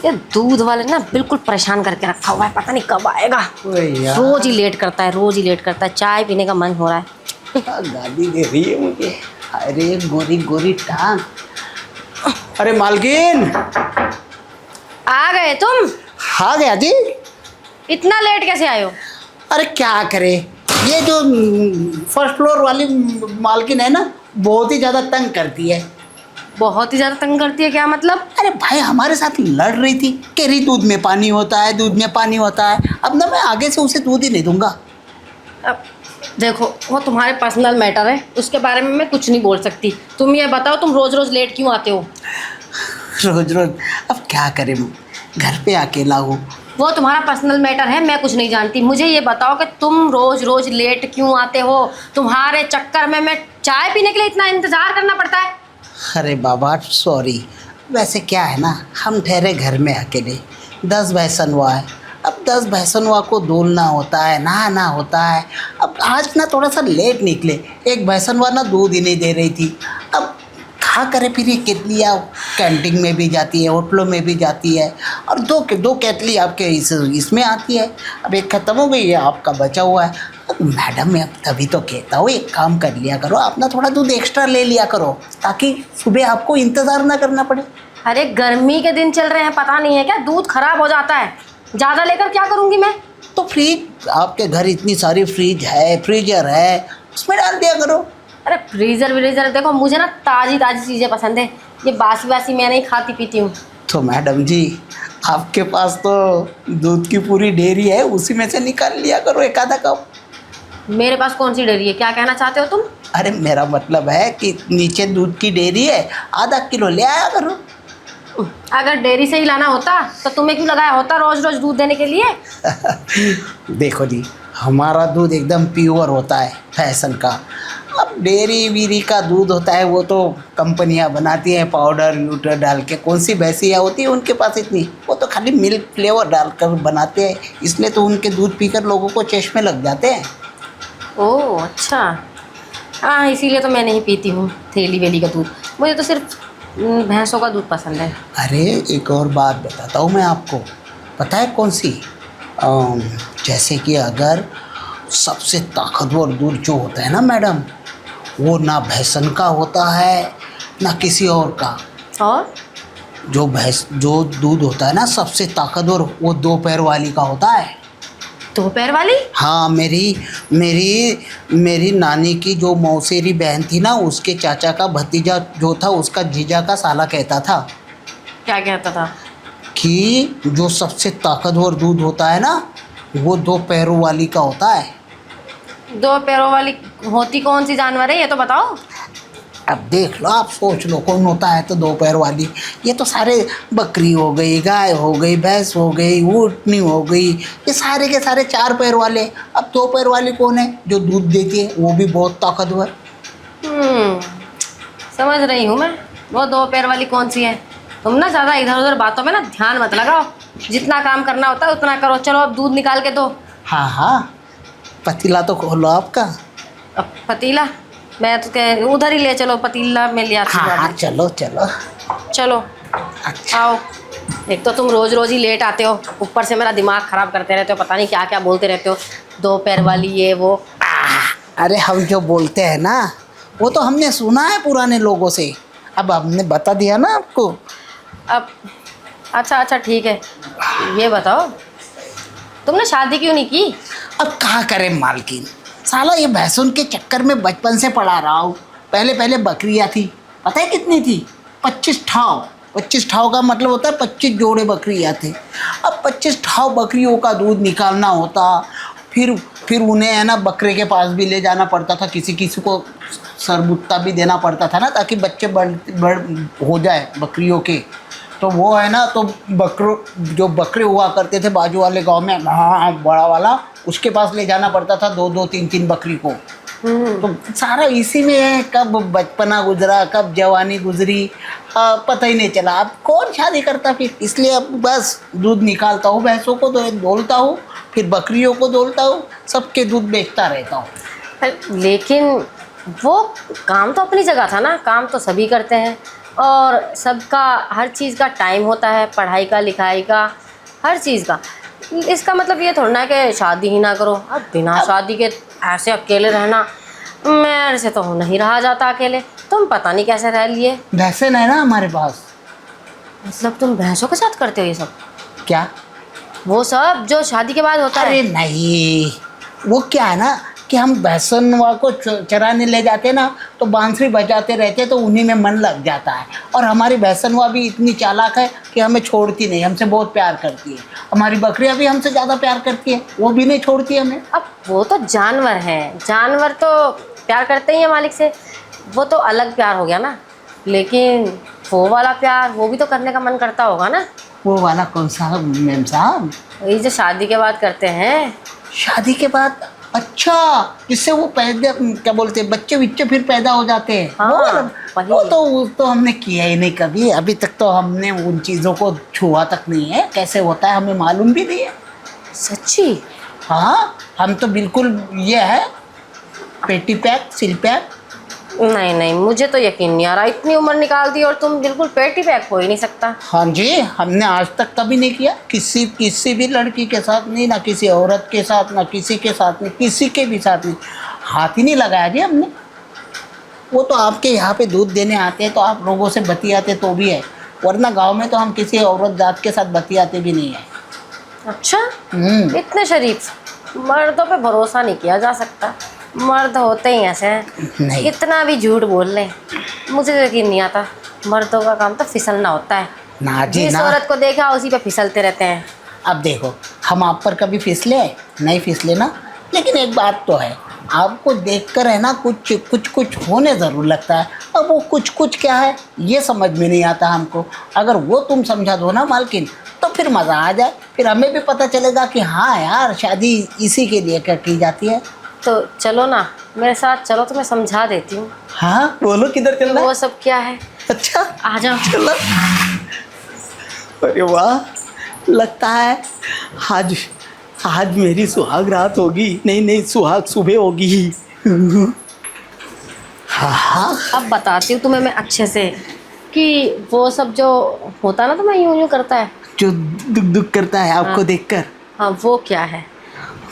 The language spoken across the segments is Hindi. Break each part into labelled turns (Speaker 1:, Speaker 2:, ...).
Speaker 1: ये दूध वाले ना बिल्कुल परेशान करके रखा हुआ है, पता नहीं कब आएगा। रोज ही लेट करता है, रोज ही लेट करता है। चाय पीने का मन हो रहा है।
Speaker 2: गाली दे रही है मुझे। अरे गोरी गोरी टांग। अरे मालकिन,
Speaker 1: आ गए तुम?
Speaker 2: आ गया जी।
Speaker 1: इतना लेट कैसे आए हो?
Speaker 2: अरे क्या करे, ये जो फर्स्ट फ्लोर वाली मालकिन है ना, बहुत ही ज़्यादा तंग करती है।
Speaker 1: बहुत ही ज्यादा तंग करती है? क्या मतलब?
Speaker 2: अरे भाई हमारे साथ लड़ रही थी, कह रही दूध में पानी होता है, दूध में पानी होता है। अब ना मैं आगे से उसे दूध ही नहीं दूंगा।
Speaker 1: अब देखो, वो तुम्हारे पर्सनल मैटर है, उसके बारे में मैं कुछ नहीं बोल सकती। तुम ये बताओ, तुम रोज रोज लेट क्यों आते हो?
Speaker 2: रोज रोज अब क्या करें, घर पे अकेला हूँ।
Speaker 1: वो तुम्हारा पर्सनल मैटर है, मैं कुछ नहीं जानती। मुझे ये बताओ कि तुम रोज रोज लेट क्यों आते हो? तुम्हारे चक्कर में मैं चाय पीने के लिए इतना इंतजार करना पड़ता है।
Speaker 2: अरे बाबा सॉरी। वैसे क्या है ना, हम ठहरे घर में अकेले, 10 भैंसनवा है। अब 10 भैंसनवा को धुलना होता है, नहाना होता है। अब आज ना थोड़ा सा लेट निकले, एक भैंसनवा ना दूध ही नहीं दे रही थी। अब क्या करे, फिर ये केतलियाँ कैंटीन में भी जाती है, होटलों में भी जाती है, और दो केतली आपके इसमें आती है। अब एक ख़त्म हो गई है, आपका बचा हुआ है। अब मैडम मैं तभी तो कहता हूँ, एक काम कर लिया करो, अपना थोड़ा दूध एक्स्ट्रा ले लिया करो, ताकि सुबह आपको इंतज़ार ना करना पड़े।
Speaker 1: अरे गर्मी के दिन चल रहे हैं, पता नहीं है क्या दूध खराब हो जाता है। ज़्यादा लेकर क्या करूँगी मैं?
Speaker 2: तो फ्रिज, आपके घर इतनी सारी फ्रिज है, फ्रीजर है, उसमें डाल दिया करो।
Speaker 1: अरे फ्रीज़र व्रीज़र देखो, मुझे ना ताज़ी ताज़ी चीज़ें पसंद है। ये बासी बासी मैं नहीं खाती पीती हूँ।
Speaker 2: तो मैडम जी, आपके पास तो दूध की पूरी डेयरी है, उसी में से निकाल लिया करो एक आधा कप।
Speaker 1: मेरे पास कौन सी डेयरी है? क्या कहना चाहते हो तुम?
Speaker 2: अरे मेरा मतलब है कि नीचे दूध की डेयरी है, आधा किलो ले आया करो।
Speaker 1: अगर डेयरी से ही लाना होता तो तुम्हें क्यों लगाया होता रोज रोज दूध देने के लिए?
Speaker 2: देखो जी, हमारा दूध एकदम प्योर होता है, फैशन का। अब डेयरी वीरी का दूध होता है, वो तो कंपनियां बनाती हैं पाउडर व्यूडर डाल के। कौन सी भैंसियाँ होती है उनके पास इतनी, वो तो खाली मिल्क फ्लेवर डालकर बनाते हैं, इसलिए तो उनके दूध पीकर लोगों को चश्मे लग जाते हैं।
Speaker 1: ओह अच्छा, हाँ इसीलिए तो मैं नहीं पीती हूँ थैली वेली का दूध। मुझे तो सिर्फ भैंसों का दूध पसंद है।
Speaker 2: अरे एक और बात बताता हूँ मैं आपको, पता है कौन सी? जैसे कि अगर सबसे ताकतवर दूध जो होता है ना मैडम, वो ना भैंसन का होता है ना किसी और का।
Speaker 1: और
Speaker 2: जो दूध होता है ना सबसे ताकतवर, वो 2 पैर वाली का होता है।
Speaker 1: 2 पैर वाली?
Speaker 2: हाँ, मेरी नानी की जो मौसेरी बहन थी ना, उसके चाचा का भतीजा जो था, उसका जीजा का साला कहता था
Speaker 1: क्या कहता था?
Speaker 2: कि जो सबसे ताकतवर दूध होता है ना, वो 2 पैरों वाली का होता है।
Speaker 1: 2 पैरों वाली होती कौन सी जानवर है ये तो बताओ।
Speaker 2: अब देख लो, आप सोच लो कौन होता है तो 2 पैर वाली। ये तो सारे बकरी हो गई, गाय हो गई, भैंस हो गई, ऊँटनी हो गई, ये सारे के सारे 4 पैर वाले। अब 2 पैर वाली कौन है? जो दूध देती है, वो भी बहुत ताकतवर।
Speaker 1: समझ रही हूँ मैं। वो 2 पैर वाली कौन सी है? तुम ना ज़्यादा इधर उधर बातों में ना ध्यान मत लगाओ। जितना काम करना होता है उतना करो। चलो अब दूध निकाल के दो।
Speaker 2: हाँ हाँ, पतीला तो खोलो आपका।
Speaker 1: अब पतीला? मैं तो कह उधर ही ले चलो, पतीला में ले आती हूँ।
Speaker 2: हाँ हाँ, चलो चलो।
Speaker 1: चलो
Speaker 2: अच्छा,
Speaker 1: आओ। एक तो तुम रोज रोज ही लेट आते हो, ऊपर से मेरा दिमाग खराब करते रहते हो, पता नहीं क्या क्या बोलते रहते हो। 2 पैर वाली ये वो।
Speaker 2: अरे हम जो बोलते हैं ना, वो तो हमने सुना है पुराने लोगों से, अब हमने बता दिया ना आपको।
Speaker 1: अब अच्छा ठीक है, ये बताओ तुमने शादी क्यों नहीं की?
Speaker 2: अब क्या करें मालकिन, साला ये भैंसों के चक्कर में बचपन से पड़ा रहा हूँ। पहले बकरियाँ थी, पता है कितनी थी? 25 ठाव। 25 ठाव का मतलब होता है 25 जोड़े बकरियाँ थे। अब 25 ठाव बकरियों का दूध निकालना होता, फिर उन्हें है ना बकरे के पास भी ले जाना पड़ता था, किसी किसी को सरबुत्ता भी देना पड़ता था ना, ताकि बच्चे बड़ हो जाए बकरियों के। तो वो है ना, तो जो बकरे हुआ करते थे बाजू वाले गांव में, हाँ बड़ा वाला, उसके पास ले जाना पड़ता था 2-2 3-3 बकरी को। तो सारा इसी में है, कब बचपना गुजरा, कब जवानी गुजरी, पता ही नहीं चला। अब कौन शादी करता फिर, इसलिए अब बस दूध निकालता हूँ, भैंसों को तो धोलता हूँ, फिर बकरियों को धोलता हूँ, सबके दूध बेचता रहता हूँ।
Speaker 1: लेकिन वो काम तो अपनी जगह था ना, काम तो सभी करते हैं। और सबका हर चीज़ का टाइम होता है, पढ़ाई का, लिखाई का, हर चीज़ का। इसका मतलब ये थोड़ा ना कि शादी ही ना करो। अब बिना शादी के ऐसे अकेले रहना, मेरे से तो नहीं रहा जाता अकेले। तुम पता नहीं कैसे रह लिए।
Speaker 2: वैसे नहीं ना हमारे पास।
Speaker 1: मतलब तुम भैंसों के साथ करते हो ये सब?
Speaker 2: क्या?
Speaker 1: वो सब जो शादी के बाद होता
Speaker 2: अरे
Speaker 1: है।
Speaker 2: नहीं, वो क्या है ना कि हम भैंसनवा को चराने ले जाते ना तो बांसुरी बजाते रहते तो उन्हीं में मन लग जाता है। और हमारी भैंसनवा भी इतनी चालाक है कि हमें छोड़ती नहीं, हमसे बहुत प्यार करती है। हमारी बकरियां भी हमसे ज़्यादा प्यार करती है, वो भी नहीं छोड़ती हमें।
Speaker 1: अब वो तो जानवर हैं, जानवर तो प्यार करते ही हैं मालिक से, वो तो अलग प्यार हो गया ना। लेकिन वो वाला प्यार, वो भी तो करने का मन करता होगा ना।
Speaker 2: वो वाला कौन सा मैम साहब?
Speaker 1: वही जो शादी के बाद करते हैं।
Speaker 2: शादी के बाद? अच्छा, जिससे वो पैदा, क्या बोलते हैं, बच्चे बिच्चे फिर पैदा हो जाते हैं।
Speaker 1: हाँ, वही।
Speaker 2: वो तो हमने किया ही नहीं कभी अभी तक। तो हमने उन चीज़ों को छुआ तक नहीं है, कैसे होता है हमें मालूम भी नहीं है।
Speaker 1: सच्ची?
Speaker 2: हाँ, हम तो बिल्कुल ये है पेटी पैक, सिल पैक।
Speaker 1: नहीं नहीं, मुझे तो यकीन नहीं आ रहा। इतनी उम्र निकाल दी और तुम बिल्कुल पेटी पैक हो ही नहीं सकता।
Speaker 2: हाँ जी, हमने आज तक कभी नहीं किया, किसी भी लड़की के साथ नहीं, ना किसी औरत के साथ, ना किसी के साथ नहीं, किसी के भी साथ नहीं, हाथ ही नहीं लगाया जी हमने। वो तो आपके यहाँ पे दूध देने आते हैं तो आप लोगों से बतियाते तो भी है, वरना गांव में तो हम किसी औरत जात के साथ बतियाते भी नहीं है।
Speaker 1: अच्छा, इतने शरीफ। मर्दों पे भरोसा नहीं किया जा सकता, मर्द होते ही ऐसे हैं।
Speaker 2: नहीं।
Speaker 1: इतना भी झूठ बोल लें, मुझे तो यकीन नहीं आता। मर्दों का काम तो फिसलना होता है।
Speaker 2: ना जी
Speaker 1: जिस
Speaker 2: ना।
Speaker 1: औरत को देखा उसी पे फिसलते रहते हैं।
Speaker 2: अब देखो, हम आप पर कभी फिसले नहीं, फिसले ना। लेकिन एक बात तो है, आपको देखकर है ना कुछ कुछ कुछ होने ज़रूर लगता है। अब वो कुछ कुछ क्या है ये समझ में नहीं आता हमको। अगर वो तुम समझा दो ना मालकिन, तो फिर मज़ा आ जाए, फिर हमें भी पता चलेगा कि हाँ यार, शादी इसी के लिए क्या की जाती है।
Speaker 1: तो चलो ना मेरे साथ, चलो तो मैं समझा देती हूँ।
Speaker 2: हाँ बोलो, किधर चलना है?
Speaker 1: वो सब क्या है।
Speaker 2: अच्छा,
Speaker 1: आ जाओ।
Speaker 2: चलो। अरे वाह, लगता है आज आज मेरी सुहाग रात होगी। नहीं, सुहाग सुबह होगी। हाँ।
Speaker 1: अब बताती हूँ तुम्हें मैं अच्छे से कि वो सब जो होता है ना, तो मैं यूं यूं करता है,
Speaker 2: जो दुख दुख करता है आपको देखकर।
Speaker 1: हाँ वो क्या है।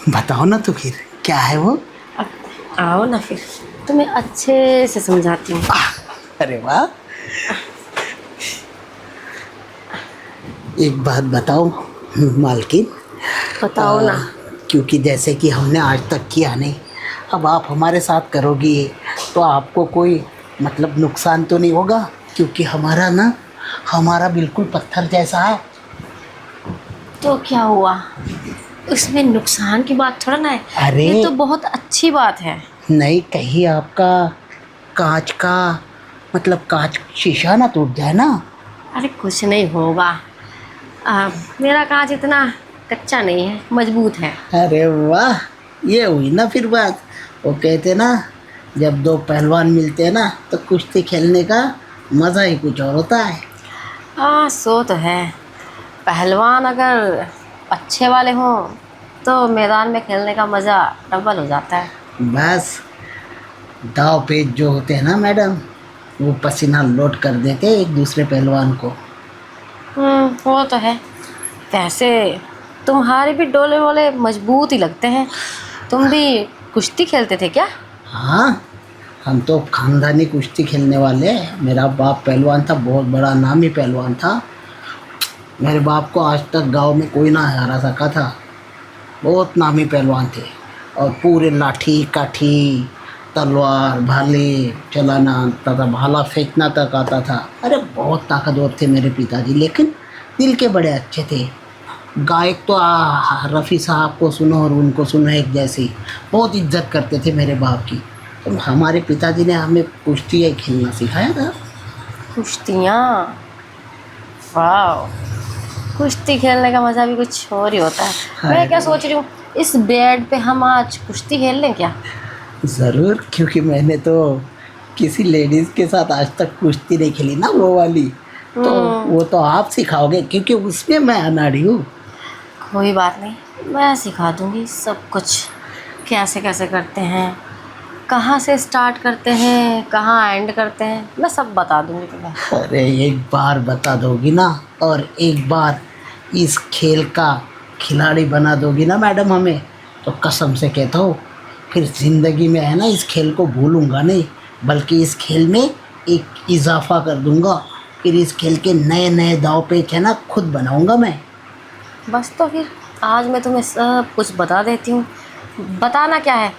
Speaker 2: बताओ ना तो फिर क्या है वो।
Speaker 1: अब आओ ना, फिर तुम्हें अच्छे से समझाती हूँ।
Speaker 2: अरे वाह, एक बात बताओ मालकिन।
Speaker 1: बताओ ना।
Speaker 2: क्योंकि जैसे कि हमने आज तक किया नहीं, अब आप हमारे साथ करोगी तो आपको कोई मतलब नुकसान तो नहीं होगा? क्योंकि हमारा बिल्कुल पत्थर जैसा है।
Speaker 1: तो क्या हुआ, उसमें नुकसान की बात थोड़ा ना है।
Speaker 2: अरे
Speaker 1: ये तो बहुत अच्छी बात है।
Speaker 2: नहीं, कहीं आपका कांच का मतलब कांच शीशा ना टूट जाए ना।
Speaker 1: अरे कुछ नहीं होगा, मेरा कांच इतना कच्चा नहीं है, मजबूत है।
Speaker 2: अरे वाह, ये हुई ना फिर बात। वो कहते ना, जब दो पहलवान मिलते हैं ना तो कुश्ती खेलने का मज़ा ही कुछ और होता है।
Speaker 1: हाँ सो तो है, पहलवान अगर अच्छे वाले हों तो मैदान में खेलने का मज़ा डबल हो जाता है।
Speaker 2: बस दाव पेच जो होते हैं ना मैडम, वो पसीना लोट कर देते हैं एक दूसरे पहलवान को।
Speaker 1: वो तो है। वैसे तुम्हारे भी डोले वोले मजबूत ही लगते हैं। तुम भी कुश्ती खेलते थे क्या?
Speaker 2: हाँ, हम तो खानदानी कुश्ती खेलने वाले हैं। मेरा बाप पहलवान था, बहुत बड़ा नामी पहलवान था। मेरे बाप को आज तक गांव में कोई ना हरा सका था। बहुत नामी पहलवान थे और पूरे लाठी काठी तलवार भाले चलाना आता था, भाला फेंकना तक आता था। अरे बहुत ताकतवर थे मेरे पिताजी, लेकिन दिल के बड़े अच्छे थे। गायक तो रफ़ी साहब को सुनो और उनको सुनो एक जैसी, बहुत इज्जत करते थे मेरे बाप की। तो हमारे पिताजी ने हमें कुश्ती खेलना सिखाया था।
Speaker 1: कुश्तियाँ, वाह, कुश्ती खेलने का मज़ा भी कुछ और ही होता है। मैं क्या सोच रही हूँ, इस बेड पे हम आज कुश्ती खेल लें क्या?
Speaker 2: ज़रूर, क्योंकि मैंने तो किसी लेडीज़ के साथ आज तक कुश्ती नहीं खेली ना, वो वाली। तो वो तो आप सिखाओगे क्योंकि उसमें मैं अनाड़ी हूँ।
Speaker 1: कोई बात नहीं, मैं सिखा दूँगी सब कुछ, कैसे कैसे करते हैं। कहाँ से स्टार्ट करते हैं, कहाँ एंड करते हैं, मैं सब बता दूंगी तुम्हें।
Speaker 2: अरे एक बार बता दोगी ना, और एक बार इस खेल का खिलाड़ी बना दोगी ना मैडम हमें, तो कसम से कहता हूँ फिर ज़िंदगी में है ना इस खेल को भूलूंगा नहीं, बल्कि इस खेल में एक इजाफा कर दूंगा। फिर इस खेल के नए नए दाव पेच है ना खुद बनाऊंगा मैं।
Speaker 1: बस तो फिर आज मैं तुम्हें सब कुछ बता देती हूँ। बताना क्या है,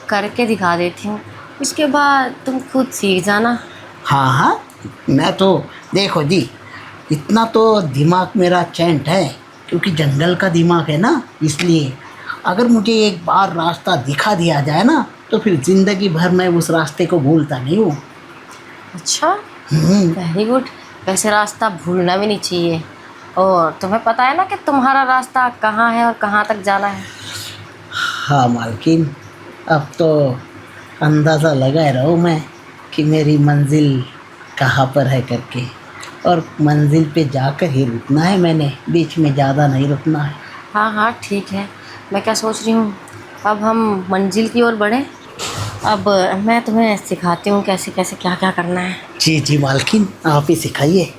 Speaker 1: करके दिखा देती हूँ, उसके बाद तुम खुद सीख जाना।
Speaker 2: हाँ हाँ, मैं तो देखो जी, इतना तो दिमाग मेरा चैंट है क्योंकि जंगल का दिमाग है ना, इसलिए अगर मुझे एक बार रास्ता दिखा दिया जाए ना तो फिर ज़िंदगी भर मैं उस रास्ते को भूलता नहीं हूँ।
Speaker 1: अच्छा, वेरी गुड। वैसे रास्ता भूलना भी नहीं चाहिए। और तुम्हें पता है ना कि तुम्हारा रास्ता कहाँ है और कहाँ तक जाना है।
Speaker 2: हाँ मालकिन, अब तो अंदाज़ा लगा रहा हूँ मैं कि मेरी मंजिल कहाँ पर है करके, और मंजिल पे जाकर ही रुकना है मैंने, बीच में ज़्यादा नहीं रुकना है।
Speaker 1: हाँ हाँ ठीक है। मैं क्या सोच रही हूँ, अब हम मंजिल की ओर बढ़ें। अब मैं तुम्हें सिखाती हूँ कैसे कैसे क्या क्या करना है।
Speaker 2: जी जी मालकिन, आप ही सिखाइए।